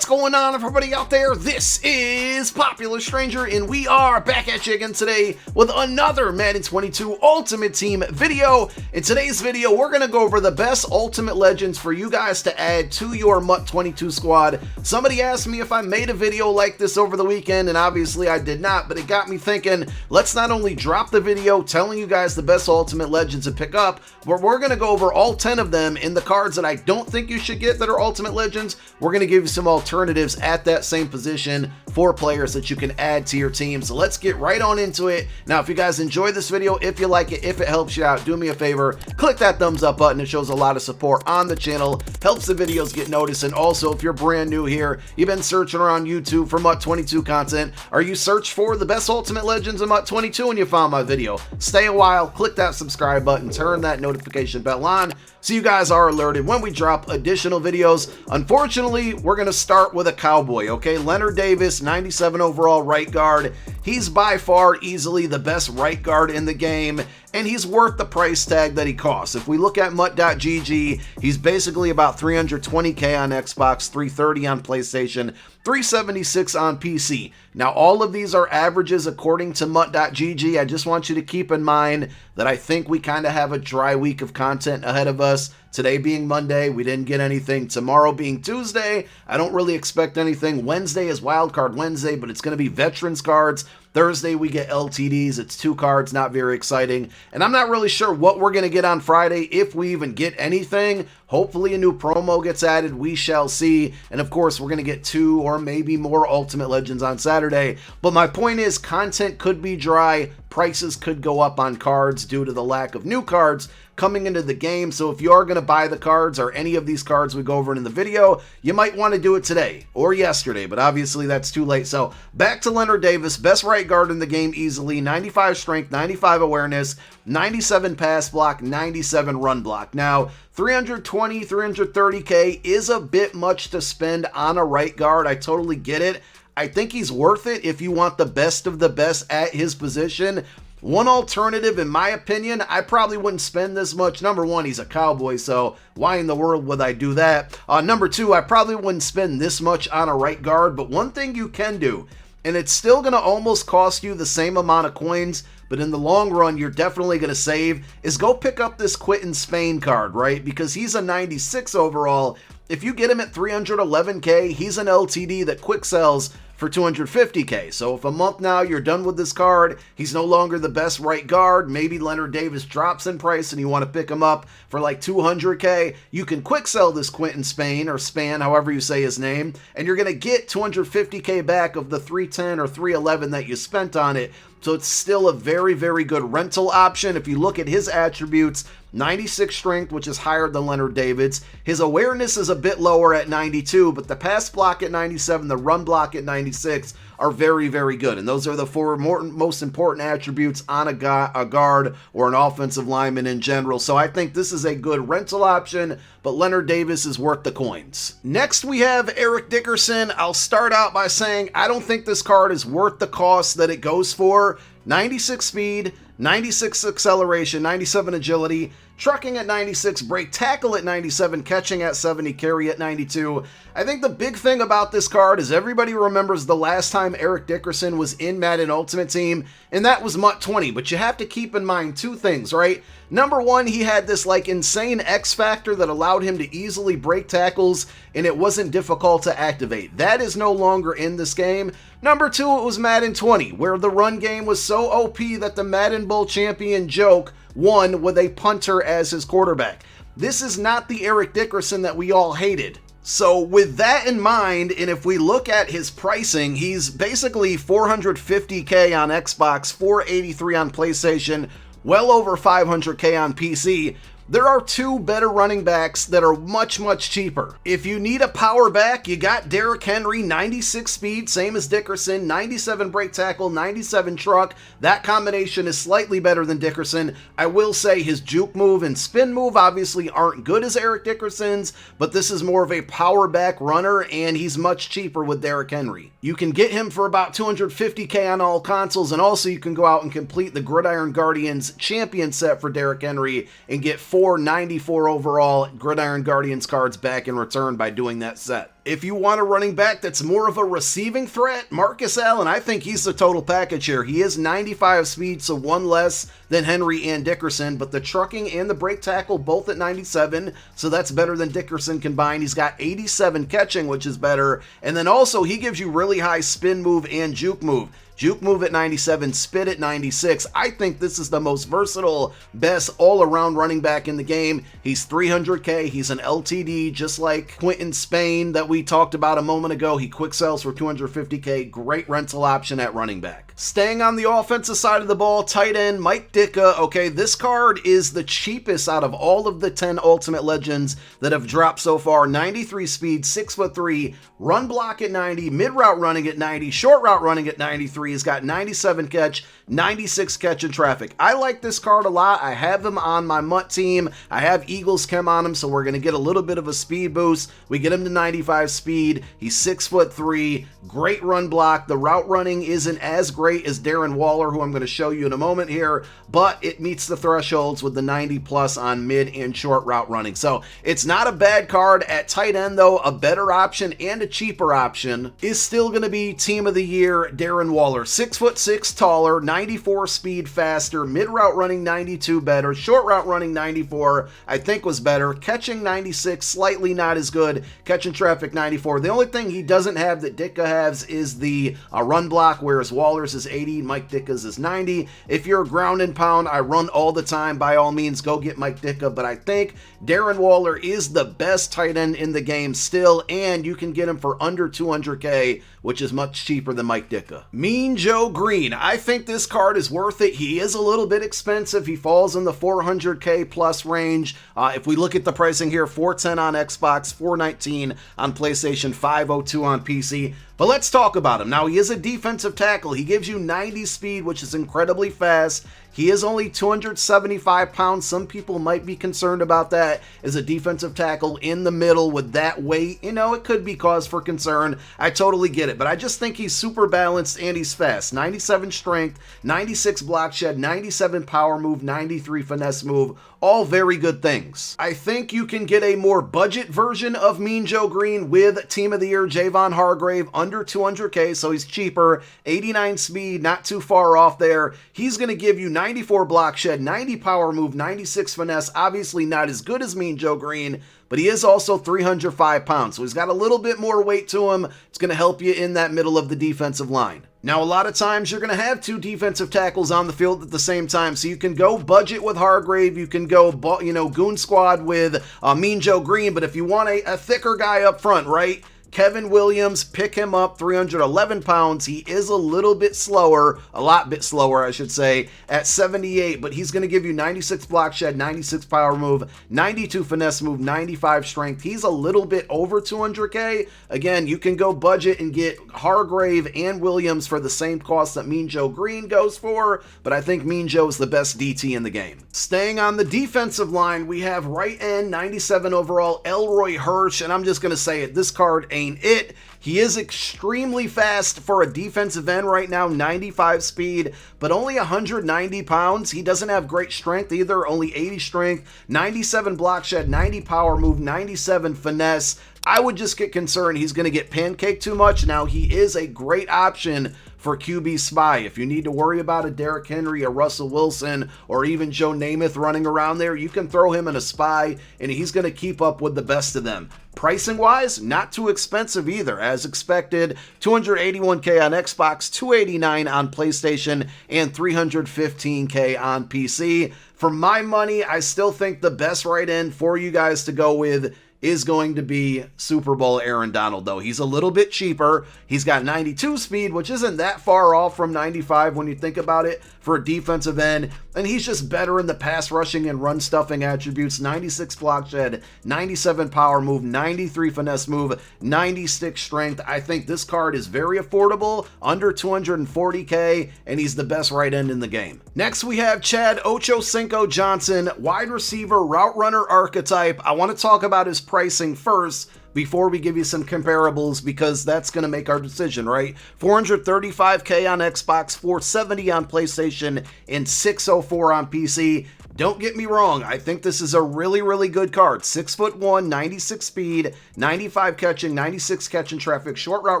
What's going on, everybody out there? This is Popular Stranger, and we are back at you again today with another Madden 22 Ultimate Team video. In today's video, we're going to go over the best Ultimate Legends for you guys to add to your MUT 22 squad. Somebody asked me if I made a video like this over the weekend, and obviously I did not, but it got me thinking, let's not only drop the video telling you guys the best Ultimate Legends to pick up, but we're going to go over all 10 of them in the cards that I don't think you should get that are Ultimate Legends. We're going to give you some alternatives at that same position for players that you can add to your team. So let's get right on into it. Now, if you guys enjoy this video, if you like it, if it helps you out, do me a favor, click that thumbs up button. It shows a lot of support on the channel, helps the videos get noticed. And also, if you're brand new here, you've been searching around YouTube for MUT 22 content, or you search for the best Ultimate Legends in MUT 22 and you found my video, stay a while, click that subscribe button, turn that notification bell on so you guys are alerted when we drop additional videos. Unfortunately, we're going to start with a cowboy, okay? Leonard Davis, 97 overall right guard. He's by far easily the best right guard in the game, and he's worth the price tag that he costs. If we look at MUT.gg, he's basically about 320k on Xbox, 330 on PlayStation, 376 on PC. Now, all of these are averages according to MUT.gg. I just want you to keep in mind that I think we kind of have a dry week of content ahead of us. Today being Monday, we didn't get anything. Tomorrow being Tuesday, I don't really expect anything. Wednesday is Wildcard Wednesday, but it's going to be Veterans cards. Thursday, we get LTDs. It's 2 cards, not very exciting. And I'm not really sure what we're going to get on Friday, if we even get anything. Hopefully a new promo gets added. We shall see. And of course, we're going to get 2 or maybe more Ultimate Legends on Saturday. But my point is, content could be dry. Prices could go up on cards due to the lack of new cards coming into the game. So if you are going to buy the cards or any of these cards we go over in the video, you might want to do it today or yesterday, but obviously that's too late. So back to Leonard Davis, best right guard in the game easily, 95 strength, 95 awareness, 97 pass block, 97 run block. Now, 320, 330k is a bit much to spend on a right guard. I totally get it. I think he's worth it if you want the best of the best at his position. One alternative, in my opinion, I probably wouldn't spend this much. Number one, he's a cowboy, so why in the world would I do that? Number two, I probably wouldn't spend this much on a right guard, but one thing you can do, and it's still going to almost cost you the same amount of coins, but in the long run, you're definitely going to save, is go pick up this Quinton Spain card, right? Because he's a 96 overall. If you get him at 311k, he's an LTD that quick sells for 250k. So if a month now you're done with this card, he's no longer the best right guard, maybe Leonard Davis drops in price and you want to pick him up for like 200k, you can quick sell this Quinton Spain, or Span, however you say his name, and you're going to get 250k back of the 310 or 311 that you spent on it. So it's still a very, very good rental option. If you look at his attributes, 96 strength, which is higher than Leonard Davis. His awareness is a bit lower at 92, but the pass block at 97, the run block at 96 are very, very good. And those are the 4 most important attributes on a guard or an offensive lineman in general. So I think this is a good rental option, but Leonard Davis is worth the coins. Next, we have Eric Dickerson. I'll start out by saying I don't think this card is worth the cost that it goes for. 96 speed, 96 acceleration, 97 agility, trucking at 96, break tackle at 97, catching at 70, carry at 92. I think the big thing about this card is everybody remembers the last time Eric Dickerson was in Madden Ultimate Team, and that was MUT 20. But you have to keep in mind 2 things, right? Number one, he had this like insane X factor that allowed him to easily break tackles, and it wasn't difficult to activate. That is no longer in this game. Number two, it was Madden 20, where the run game was so OP that the Madden Bowl champion Joke won with a punter as his quarterback. This is not the Eric Dickerson that we all hated. So with that in mind, and if we look at his pricing, he's basically 450k on Xbox, 483 on PlayStation, well over 500k on PC. There are 2 better running backs that are much, much cheaper. If you need a power back, you got Derrick Henry, 96 speed, same as Dickerson, 97 break tackle, 97 truck. That combination is slightly better than Dickerson. I will say his juke move and spin move obviously aren't good as Eric Dickerson's, but this is more of a power back runner, and he's much cheaper with Derrick Henry. You can get him for about 250k on all consoles, and also you can go out and complete the Gridiron Guardians champion set for Derrick Henry and get 494 overall Gridiron Guardians cards back in return by doing that set. If you want a running back that's more of a receiving threat, Marcus Allen, I think he's the total package here. He is 95 speed, so one less than Henry and Dickerson, but the trucking and the break tackle both at 97, so that's better than Dickerson combined. He's got 87 catching, which is better, and then also he gives you really high spin move and juke move. Juke move at 97, spit at 96. I think this is the most versatile, best all-around running back in the game. He's 300K. He's an LTD, just like Quinton Spain that we talked about a moment ago. He quick sells for 250K. Great rental option at running back. Staying on the offensive side of the ball, tight end Mike Ditka. Okay, this card is the cheapest out of all of the 10 Ultimate Legends that have dropped so far. 93 speed, 6'3", run block at 90, mid-route running at 90, short route running at 93. He's got 97 catch, 96 catch in traffic. I like this card a lot. I have him on my MUT team. I have Eagles Chem on him, so we're going to get a little bit of a speed boost. We get him to 95 speed. He's 6'3", great run block. The route running isn't as great as Darren Waller, who I'm going to show you in a moment here, but it meets the thresholds with the 90 plus on mid and short route running. So it's not a bad card. At tight end, though, a better option and a cheaper option is still going to be Team of the Year Darren Waller. 6'6" taller, 94 speed faster, mid route running 92 better, short route running 94 I think was better, catching 96 slightly not as good, catching traffic 94. The only thing he doesn't have that Ditka has is the run block, whereas Waller's is 80, Mike Ditka's is 90. If you're a ground and pound, I run all the time, by all means go get Mike Ditka, but I think Darren Waller is the best tight end in the game still, and you can get him for under 200K, which is much cheaper than Mike Ditka. Mean Joe Greene. I think this card is worth it. He is a little bit expensive. He falls in the 400K plus range. If we look at the pricing here, $410 on Xbox, $419 on PlayStation, $502 on PC. But let's talk about him. Now, he is a defensive tackle. He gives you 90 speed, which is incredibly fast. He is only 275 pounds. Some people might be concerned about that as a defensive tackle in the middle with that weight. You know, it could be cause for concern. I totally get it, but I just think he's super balanced and he's fast. 97 strength, 96 block shed, 97 power move, 93 finesse move. All very good things. I think you can get a more budget version of Mean Joe Greene with Team of the Year Javon Hargrave, under 200K, so he's cheaper. 89 speed, not too far off there. He's going to give you 94 block shed, 90 power move, 96 finesse. Obviously not as good as Mean Joe Greene, but he is also 305 pounds, so he's got a little bit more weight to him. It's going to help you in that middle of the defensive line. Now, a lot of times you're going to have two defensive tackles on the field at the same time, so you can go budget with Hargrave, you can go, goon squad with Mean Joe Greene, but if you want a thicker guy up front, right? Kevin Williams, pick him up, 311 pounds. He is a little bit slower, a lot bit slower, I should say, at 78, but he's going to give you 96 block shed, 96 power move, 92 finesse move, 95 strength. He's a little bit over 200K. Again, you can go budget and get Hargrave and Williams for the same cost that Mean Joe Greene goes for, but I think Mean Joe is the best DT in the game. Staying on the defensive line, we have right end, 97 overall, Elroy Hirsch, and I'm just going to say it, this card ain't it. He is extremely fast for a defensive end right now, 95 speed, but only 190 pounds. He doesn't have great strength either, only 80 strength, 97 block shed, 90 power move, 97 finesse. I would just get concerned he's going to get pancaked too much. Now, he is a great option for QB spy. If you need to worry about a Derrick Henry, a Russell Wilson, or even Joe Namath running around there, you can throw him in a spy, and he's going to keep up with the best of them. Pricing-wise, not too expensive either. As expected, $281K on Xbox, $289 on PlayStation, and $315K on PC. For my money, I still think the best right end for you guys to go with is going to be Super Bowl Aaron Donald, though. He's a little bit cheaper. He's got 92 speed, which isn't that far off from 95 when you think about it for a defensive end, and he's just better in the pass rushing and run stuffing attributes. 96 block shed, 97 power move, 93 finesse move, 90 stick strength. I think this card is very affordable, under 240K, and he's the best right end in the game. Next, we have Chad Ochocinco Johnson, wide receiver, route runner archetype. I want to talk about his pricing first before we give you some comparables, because that's going to make our decision, right? $435K on Xbox, $470 on PlayStation, and $604 on PC. Don't get me wrong, I think this is a really, really good card. 6'1", 96 speed, 95 catching, 96 catching traffic, short route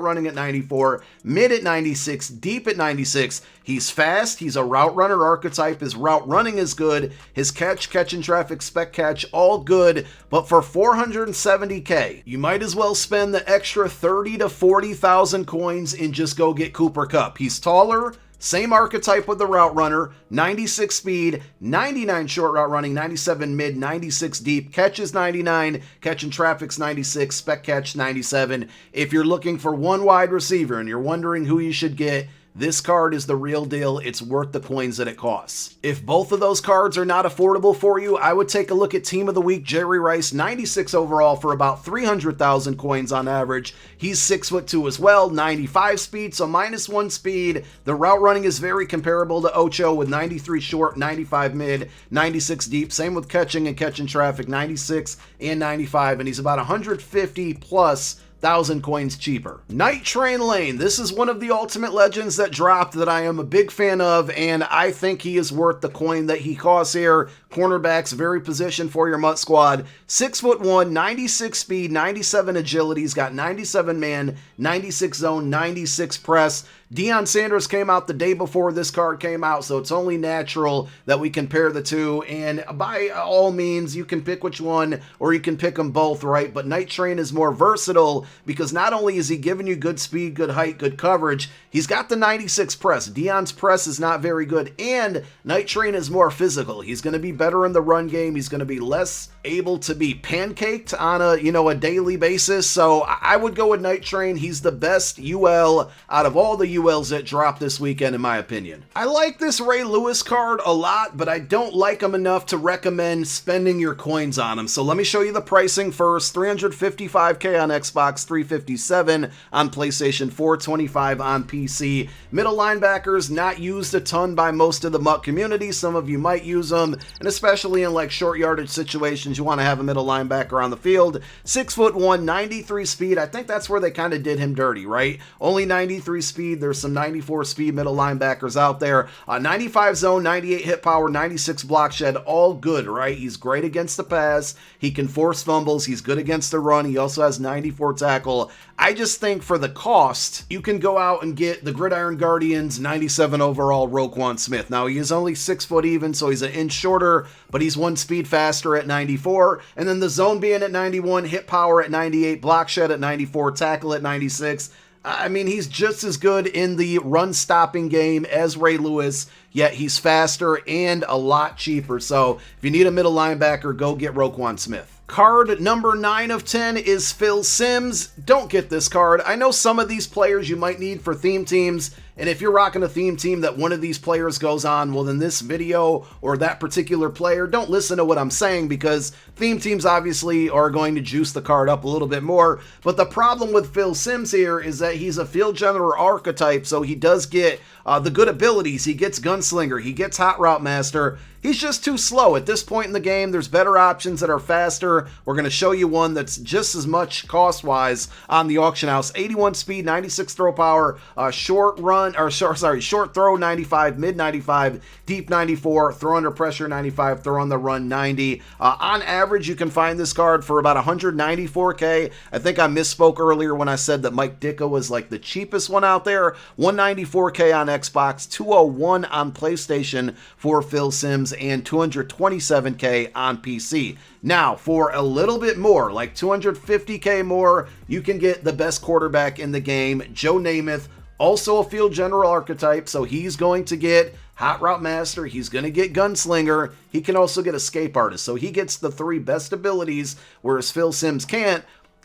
running at 94, mid at 96, deep at 96. He's fast, he's a route runner archetype, his route running is good, his catching traffic, spec catch, all good, but for 470k, you might as well spend the extra 30 to 40,000 coins and just go get Cooper Kupp. He's taller, same archetype with the route runner, 96 speed, 99 short route running, 97 mid, 96 deep, catches 99, catching traffic's 96, spec catch 97. If you're looking for one wide receiver and you're wondering who you should get, this card is the real deal. It's worth the coins that it costs. If both of those cards are not affordable for you, I would take a look at Team of the Week, Jerry Rice, 96 overall for about 300,000 coins on average. He's 6'2" as well, 95 speed, so -1 speed. The route running is very comparable to Ocho with 93 short, 95 mid, 96 deep. Same with catching and catching traffic, 96 and 95, and he's about 150 plus 1,000 coins cheaper. Night Train Lane. This is one of the Ultimate Legends that dropped that I am a big fan of, and I think he is worth the coin that he costs here. Cornerbacks, very positioned for your MUT squad. 6'1", 96 speed, 97 agility. He's got 97 man, 96 zone, 96 press. Deion Sanders came out the day before this card came out, so it's only natural that we compare the two, and by all means, you can pick which one, or you can pick them both, right? But Night Train is more versatile, because not only is he giving you good speed, good height, good coverage, he's got the 96 press. Deion's press is not very good, and Night Train is more physical. He's going to be better in the run game. He's going to be less able to be pancaked on a daily basis, so I would go with Night Train. He's the best UL out of all the ULs that dropped this weekend, in my opinion. I like this Ray Lewis card a lot, but I don't like him enough to recommend spending your coins on him. So let me show you the pricing first. 355k on Xbox, 357 on PlayStation 4, 25 on PC. Middle linebackers, not used a ton by most of the MUT community. Some of you might use them, and especially in like short yardage situations, you want to have a middle linebacker on the field. 6'1", 93 speed. I think that's where they kind of did him dirty, right? Only 93 speed. There's some 94 speed middle linebackers out there. 95 zone, 98 hit power, 96 block shed, all good, right? He's great against the pass. He can force fumbles. He's good against the run. He also has 94 tackle. I just think for the cost, you can go out and get the Gridiron Guardians 97 overall Roquan Smith. Now, he is only 6 foot even, so he's an inch shorter, but he's 1 speed faster at 94. And then the zone being at 91, hit power at 98, block shed at 94, tackle at 96. I mean, he's just as good in the run-stopping game as Ray Lewis, yet he's faster and a lot cheaper. So if you need a middle linebacker, go get Roquan Smith. Card number 9 of 10 is Phil Simms. Don't get this card. I know some of these players you might need for theme teams, and if you're rocking a theme team that one of these players goes on, well, then this video or that particular player, don't listen to what I'm saying, because theme teams obviously are going to juice the card up a little bit more. But the problem with Phil Simms here is that he's a field general archetype, so he does get the good abilities. He gets Gunslinger, he gets Hot Route Master. He's just too slow. At this point in the game, there's better options that are faster. We're going to show you one that's just as much cost-wise on the auction house. 81 speed, 96 throw power, short throw 95, mid 95, deep 94, throw under pressure 95, throw on the run 90. On average, you can find this card for about 194k. I think I misspoke earlier when I said that Mike Ditka was like the cheapest one out there. 194k on Xbox, 201 on PlayStation for Phil Simms, and 227k on PC. Now, for a little bit more, like 250k more, you can get the best quarterback in the game, Joe Namath, also a field general archetype, so he's going to get Hot Route Master, he's going to get Gunslinger, he can also get Escape Artist, so he gets the 3 best abilities, whereas Phil Simms can't.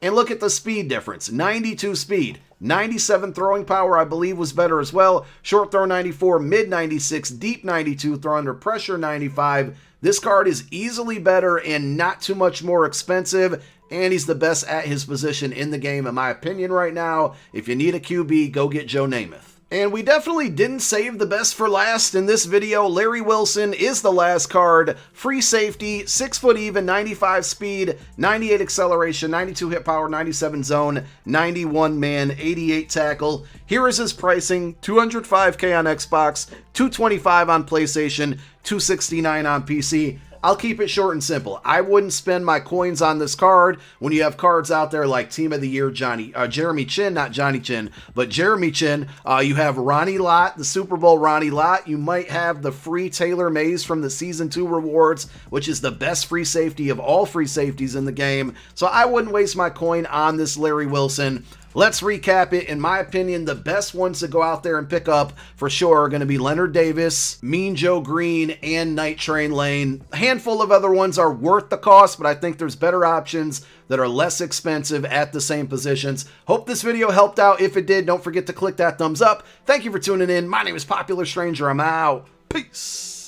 And look at the speed difference, 92 speed. 97 throwing power, I believe, was better as well. Short throw 94, mid 96, deep 92, throw under pressure 95. This card is easily better and not too much more expensive, and he's the best at his position in the game, in my opinion, right now. If you need a QB, go get Joe Namath. And we definitely didn't save the best for last in this video. Larry Wilson is the last card. Free safety, 6 foot even, 95 speed, 98 acceleration, 92 hit power, 97 zone, 91 man, 88 tackle. Here is his pricing: $205K on Xbox, $225 on PlayStation, $269 on PC. I'll keep it short and simple. I wouldn't spend my coins on this card when you have cards out there like Team of the Year Jeremy Chin, not Johnny Chin, but Jeremy Chin. You have Ronnie Lott, the Super Bowl Ronnie Lott. You might have the free Taylor Mays from the Season 2 rewards, which is the best free safety of all free safeties in the game. So I wouldn't waste my coin on this Larry Wilson. Let's recap it. In my opinion, the best ones to go out there and pick up for sure are going to be Leonard Davis, Mean Joe Greene, and Night Train Lane. A handful of other ones are worth the cost, but I think there's better options that are less expensive at the same positions. Hope this video helped out. If it did, don't forget to click that thumbs up. Thank you for tuning in. My name is Popular Stranger. I'm out. Peace.